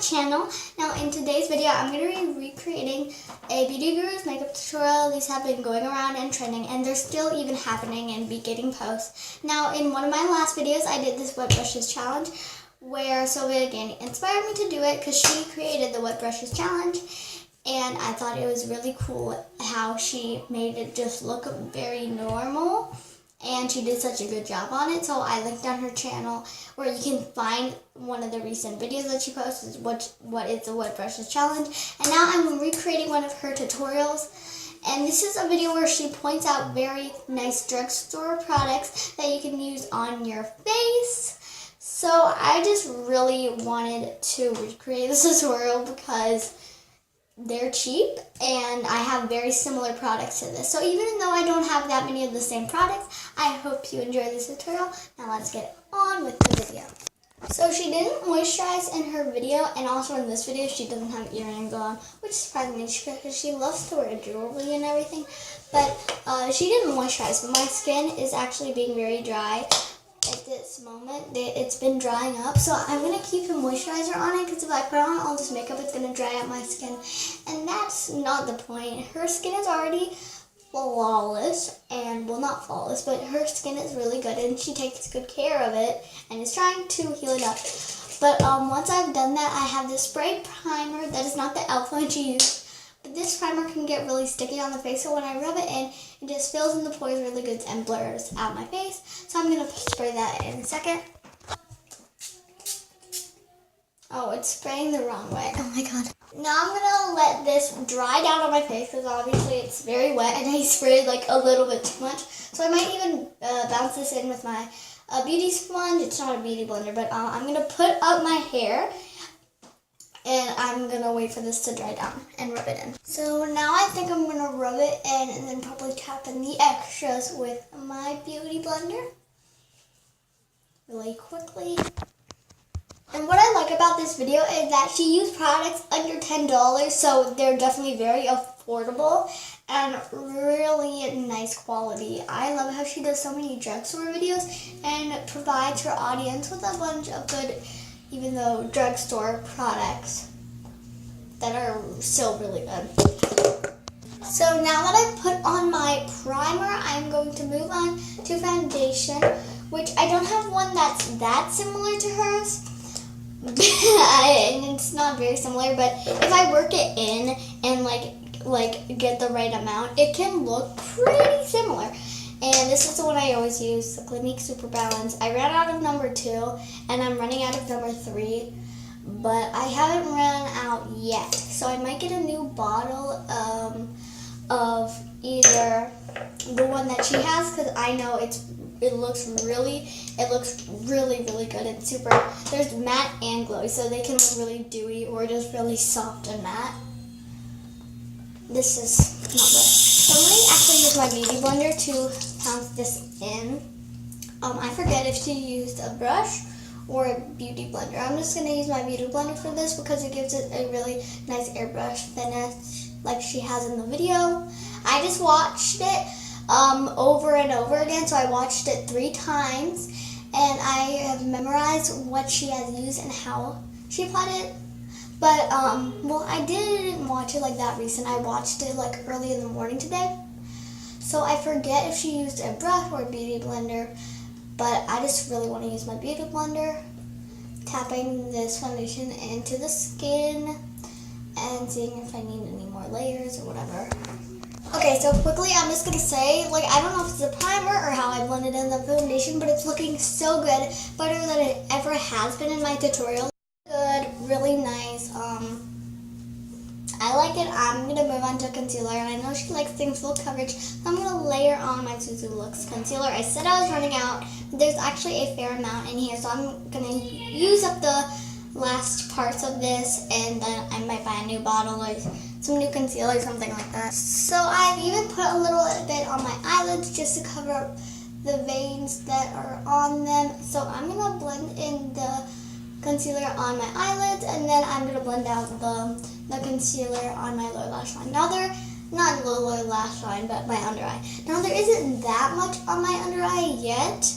channel. Now in today's video I'm going to be recreating a beauty guru's makeup tutorial. These have been going around and trending, and they're still even happening and be getting posts. Now in one of my last videos I did this wet brushes challenge where Sylvia Gani inspired me to do it because she created the wet brushes challenge, and I thought it was really cool how she made it just look very normal. And she did such a good job on it, so I linked on her channel where you can find one of the recent videos that she posted, what is the wet brushes challenge. And now I'm recreating one of her tutorials, and this is a video where she points out very nice drugstore products that you can use on your face. So I just really wanted to recreate this tutorial because they're cheap and I have very similar products to this. So even though I don't have that many of the same products, I hope you enjoy this tutorial. Now let's get on with the video. So she didn't moisturize in her video, and also in this video she doesn't have earrings on, which surprised me because she loves to wear jewelry and everything. But she didn't moisturize, but my skin is actually being very dry at this moment. It's been drying up, so I'm going to keep a moisturizer on it because if I put on all this makeup it's going to dry out my skin, and that's not the point. Her skin is already flawless, and well, not flawless, but her skin is really good and she takes good care of it and is trying to heal it up. But once I've done that, I have this spray primer that is not the e.l.f. one she used. But this primer can get really sticky on the face, so when I rub it in, it just fills in the pores really good and blurs out my face. So I'm going to spray that in a second. Oh, it's spraying the wrong way. Oh my god. Now I'm going to let this dry down on my face because obviously it's very wet and I sprayed like a little bit too much. So I might even bounce this in with my beauty sponge. It's not a beauty blender, but I'm going to put up my hair. And I'm going to wait for this to dry down and rub it in. So now I think I'm going to rub it in and then probably tap in the extras with my beauty blender really quickly. And what I like about this video is that she used products under $10, so they're definitely very affordable and really nice quality. I love how she does so many drugstore videos and provides her audience with a bunch of good, even though drugstore products that are still really good. So now that I've put on my primer, I'm going to move on to foundation, which I don't have one that's that similar to hers. And it's not very similar, but if I work it in and like get the right amount, it can look pretty similar. And this is the one I always use, the Clinique Super Balance. I ran out of number 2, and I'm running out of number 3, but I haven't run out yet. So I might get a new bottle of either the one that she has, because I know it looks really good and super. There's matte and glowy, so they can look really dewy or just really soft and matte. This is not good. So I'm going to actually use my beauty blender to pounce this in. I forget if she used a brush or a beauty blender. I'm just going to use my beauty blender for this because it gives it a really nice airbrush finish like she has in the video. I just watched it over and over again, so I watched it 3 times, and I have memorized what she has used and how she applied it. But, well, I didn't watch it like that recent. I watched it like early in the morning today. So I forget if she used a brush or a beauty blender, but I just really want to use my beauty blender, tapping this foundation into the skin and seeing if I need any more layers or whatever. Okay, so quickly I'm just going to say, like, I don't know if it's a primer or how I blended in the foundation, but it's looking so good, better than it ever has been in my tutorial. Good, really nice. I like it. I'm going to move on to concealer, and I know she likes things full coverage, so I'm going to layer on my Suzu Looks concealer. I said I was running out, but there's actually a fair amount in here, so I'm going to use up the last parts of this, and then I might buy a new bottle or some new concealer or something like that. So I've even put a little bit on my eyelids just to cover up the veins that are on them. So I'm going to blend in the concealer on my eyelids, and then I'm going to blend out the concealer on my lower lash line. Now not lower lash line, but my under eye. Now there isn't that much on my under eye yet,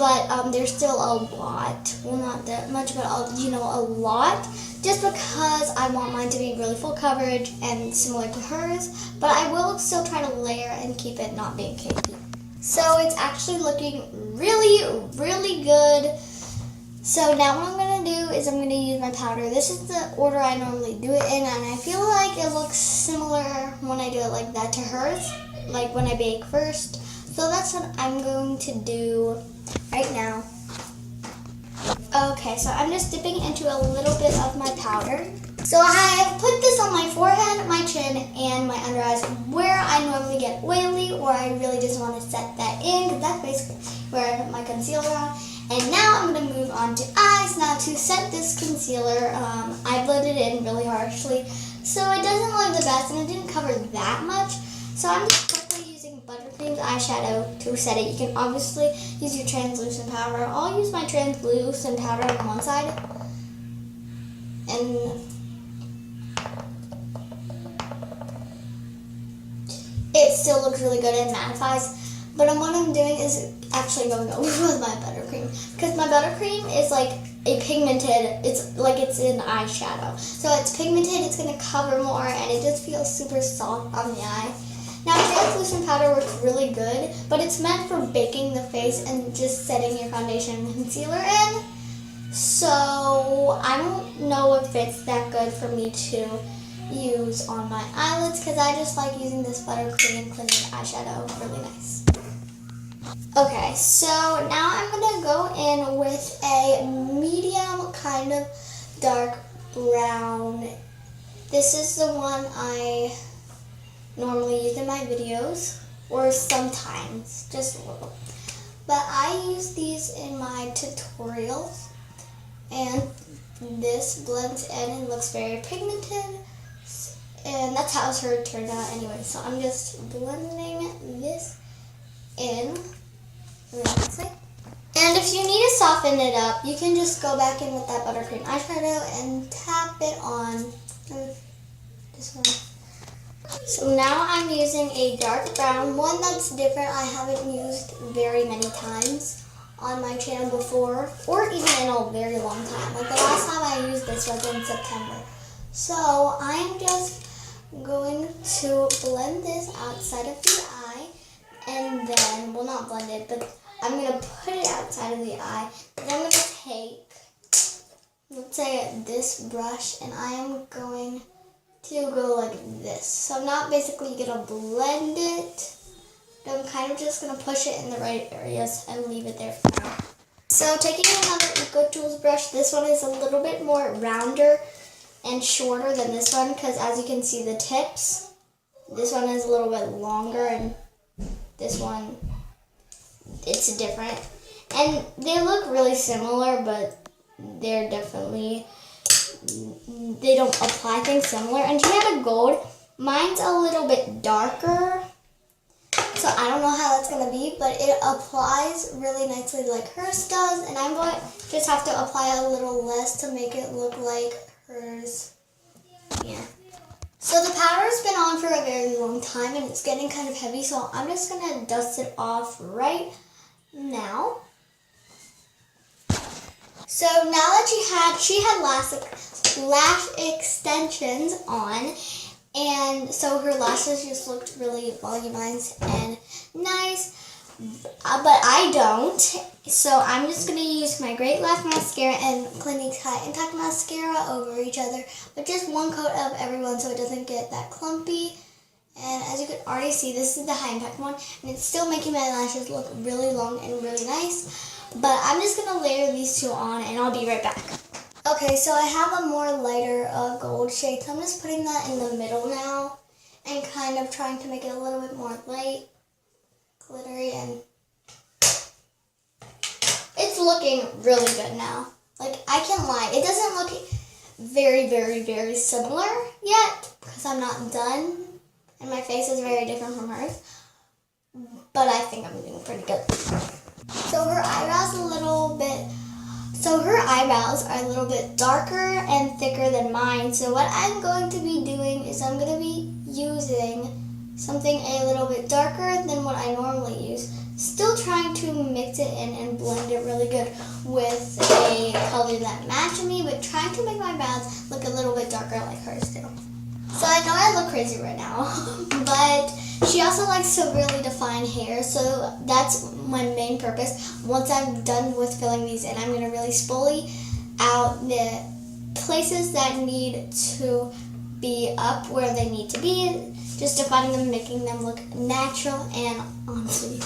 but there's still a lot. Well, not that much, but a lot. Just because I want mine to be really full coverage and similar to hers, but I will still try to layer and keep it not being cakey. So it's actually looking really, really good. So now what I'm going to do is I'm going to use my powder. This is the order I normally do it in, and I feel like it looks similar when I do it like that to hers, like when I bake first. So that's what I'm going to do right now. Okay, so I'm just dipping into a little bit of my powder. So I have put this on my forehead, my chin, and my under eyes where I normally get oily, or I really just want to set that in, because that's basically where I put my concealer on. And now I'm going to move on to eyes. Now to set this concealer, I blended it in really harshly, so it doesn't look the best, and it didn't cover that much. So I'm just quickly using Buttercream's eyeshadow to set it. You can obviously use your translucent powder. I'll use my translucent powder on one side, and it still looks really good and mattifies. But what I'm doing is actually going over with my buttercream, because my buttercream is like a pigmented, it's like it's an eyeshadow. So it's pigmented, it's going to cover more, and it just feels super soft on the eye. Now translucent powder works really good, but it's meant for baking the face and just setting your foundation and concealer in. So I don't know if it's that good for me to use on my eyelids, because I just like using this buttercream cleansing eyeshadow really nice. Okay, so now I'm going to go in with a medium kind of dark brown. This is the one I normally use in my videos, or sometimes, just a little. But I use these in my tutorials, and this blends in and looks very pigmented, and that's how her turned out anyway. So I'm just blending this in. And if you need to soften it up, you can just go back in with that buttercream eyeshadow and tap it on this one. So now I'm using a dark brown, one that's different. I haven't used very many times on my channel before, or even in a very long time. Like the last time I used this was in September. So I'm just going to blend this outside of the eye, and then, well, not blend it, but I'm going to put it outside of the eye. Then I'm going to take, let's say, this brush, and I am going to go like this. So I'm not basically going to blend it, but I'm kind of just going to push it in the right areas and leave it there for now. So taking another Eco Tools brush, this one is a little bit more rounder and shorter than this one, because as you can see the tips, this one is a little bit longer, and this one, it's different. And they look really similar, but they're definitely, they don't apply things similar. And she had a gold. Mine's a little bit darker, so I don't know how that's going to be, but it applies really nicely like hers does. And I'm going to just have to apply a little less to make it look like hers. Yeah. So the powder's been on for a very long time, and it's getting kind of heavy, so I'm just going to dust it off right now. So now that she had lash extensions on, and so her lashes just looked really volumized and nice, but I don't. So I'm just going to use my Great Lash Mascara and Clinique's High Impact Mascara over each other, but just one coat of every one so it doesn't get that clumpy. And as you can already see, this is the High Impact one, and it's still making my lashes look really long and really nice. But I'm just going to layer these two on, and I'll be right back. Okay, so I have a more lighter gold shade, so I'm just putting that in the middle now and kind of trying to make it a little bit more light, glittery, and it's looking really good now. Like, I can't lie, it doesn't look very, very, very similar yet because I'm not done, and my face is very different from hers, but I think I'm doing pretty good. So her eyebrows are a little bit darker and thicker than mine. So what I'm going to be doing is I'm going to be using something a little bit darker than what I normally use. still trying to mix it in and blend it really good with a color that matches me, but trying to make my brows look a little bit darker like hers too. So I know I look crazy right now, but she also likes to really define hair, so that's my main purpose. Once I'm done with filling these in, I'm going to really spoolie out the places that need to be up where they need to be, just defining them, making them look natural and on fleek.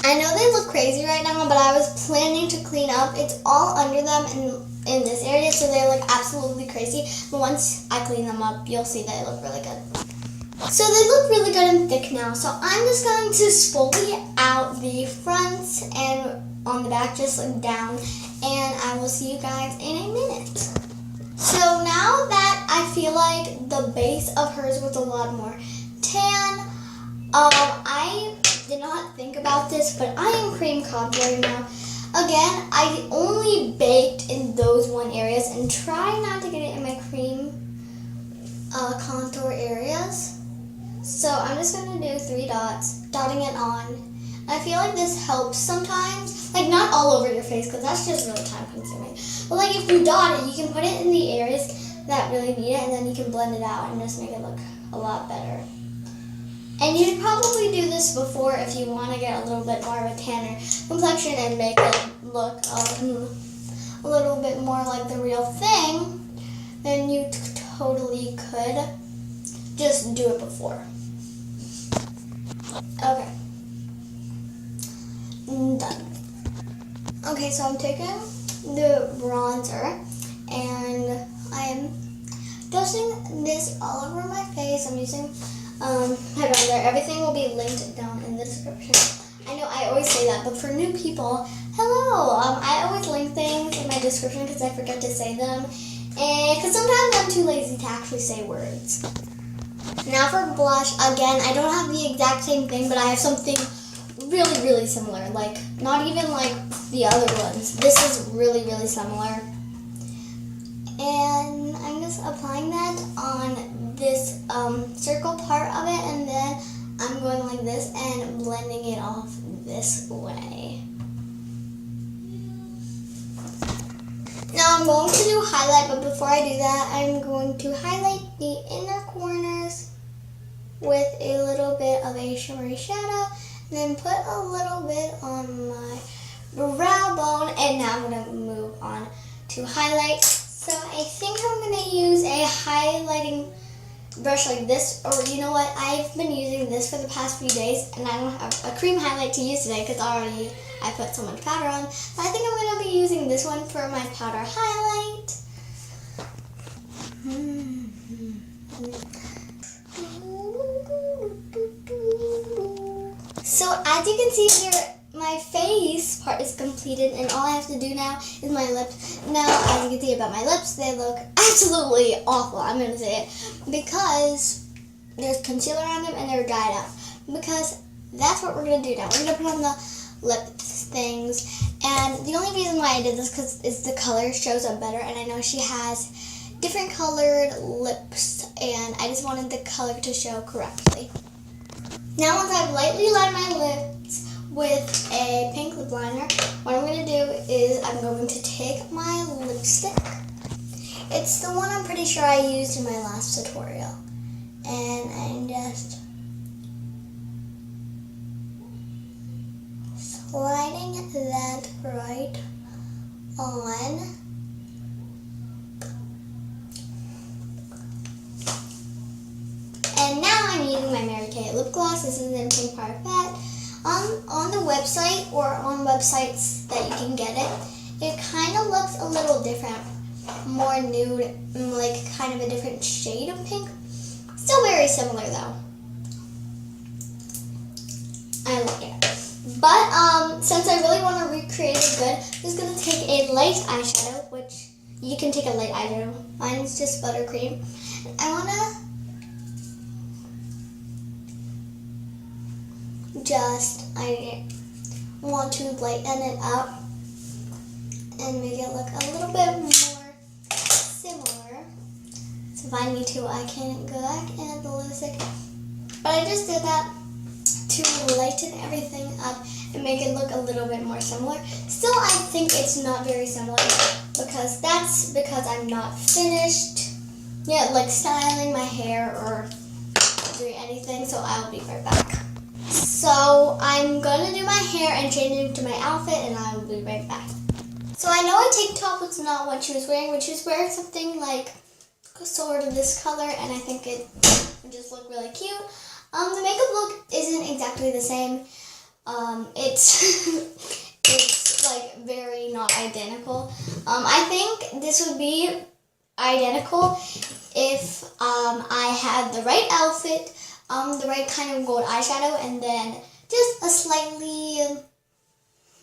I know they look crazy right now, but I was planning to clean up. It's all under them in this area, so they look absolutely crazy. But once I clean them up, you'll see they look really good. So they look really good and thick now. So I'm just going to spoolie out the fronts and on the back, just like down. And I will see you guys in a minute. So now that I feel like the base of hers was a lot more tan, I did not think about this, but I am cream contouring now. Again, I only baked in those one areas and try not to get it in my cream contour areas. So I'm just going to do 3 dots, dotting it on. I feel like this helps sometimes, like not all over your face because that's just really time consuming. But like if you dot it, you can put it in the areas that really need it, and then you can blend it out and just make it look a lot better. And you should probably do this before if you want to get a little bit more of a tanner complexion and make it look a little bit more like the real thing. Then you totally could just do it before. Okay. Done. Okay, so I'm taking the bronzer and I'm dusting this all over my face. I'm using highlighter. Everything will be linked down in the description. I know I always say that, but for new people, hello. I always link things in my description because I forget to say them, and because sometimes I'm too lazy to actually say words. Now for blush, again, I don't have the exact same thing, but I have something really, really similar. Like, not even like the other ones. This is really, really similar. And I'm just applying that on this circle part of it, and then I'm going like this and blending it off this way. Now I'm going to do highlight, but before I do that, I'm going to highlight the inner corners with a little bit of a shimmery shadow, and then put a little bit on my brow bone, and now I'm going to move on to highlight. So I think I'm going to use a highlighting brush like this, or you know what, I've been using this for the past few days, and I don't have a cream highlight to use today because already I put so much powder on. So I think I'm going to be using this one for my powder highlight. So as you can see here, my face part is completed, and all I have to do now is my lips. Now, as you can see about my lips, they look absolutely awful, I'm going to say it, because there's concealer on them and they're dyed up. Because that's what we're going to do now. We're going to put on the lip things, and the only reason why I did this is the color shows up better, and I know she has different colored lips, and I just wanted the color to show correctly. Now once I've lightly lined my lips with a pink lip liner, what I'm going to do is I'm going to take my lipstick. It's the one I'm pretty sure I used in my last tutorial. And I'm just sliding that right on. And now I'm using my Mary Kay lip gloss. This is in Pink Parfait. On the website or on websites that you can get it, it kind of looks a little different. More nude, like kind of a different shade of pink. Still very similar though. I like it. But since I really want to recreate it good, I'm just going to take a light eyeshadow, which you can take a light eyeshadow. Mine's just buttercream. I want to lighten it up and make it look a little bit more similar. So if I need to, I can go back and add the lipstick. But I just did that to lighten everything up and make it look a little bit more similar. Still, I think it's not very similar because I'm not finished yet, like styling my hair or doing anything, so I'll be right back. So I'm gonna do my hair and change into my outfit, and I will be right back. So I know a tank top was not what she was wearing, but she was wearing something like sort of this color, and I think it would just look really cute. The makeup look isn't exactly the same. It's it's like very not identical. I think this would be identical if I had the right outfit, the right kind of gold eyeshadow, and then just a slightly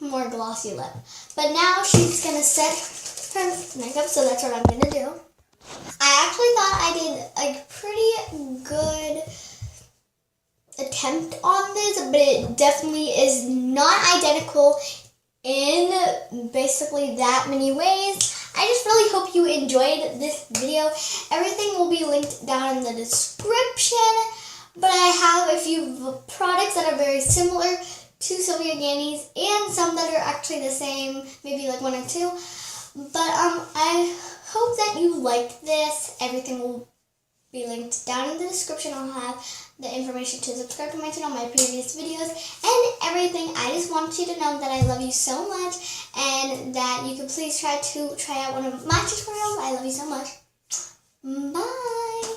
more glossy lip. But now she's gonna set her makeup, so that's what I'm gonna do. I actually thought I did a pretty good attempt on this, but it definitely is not identical in basically that many ways. I just really hope you enjoyed this video. Everything will be linked down in the description, but I have a few products that are very similar to Sylvia Gani's and some that are actually the same, maybe like one or two. But I hope that you liked this. Everything will be linked down in the description. I'll have the information to subscribe to my channel, my previous videos, and everything. I just want you to know that I love you so much, and that you can please try out one of my tutorials. I love you so much. Bye!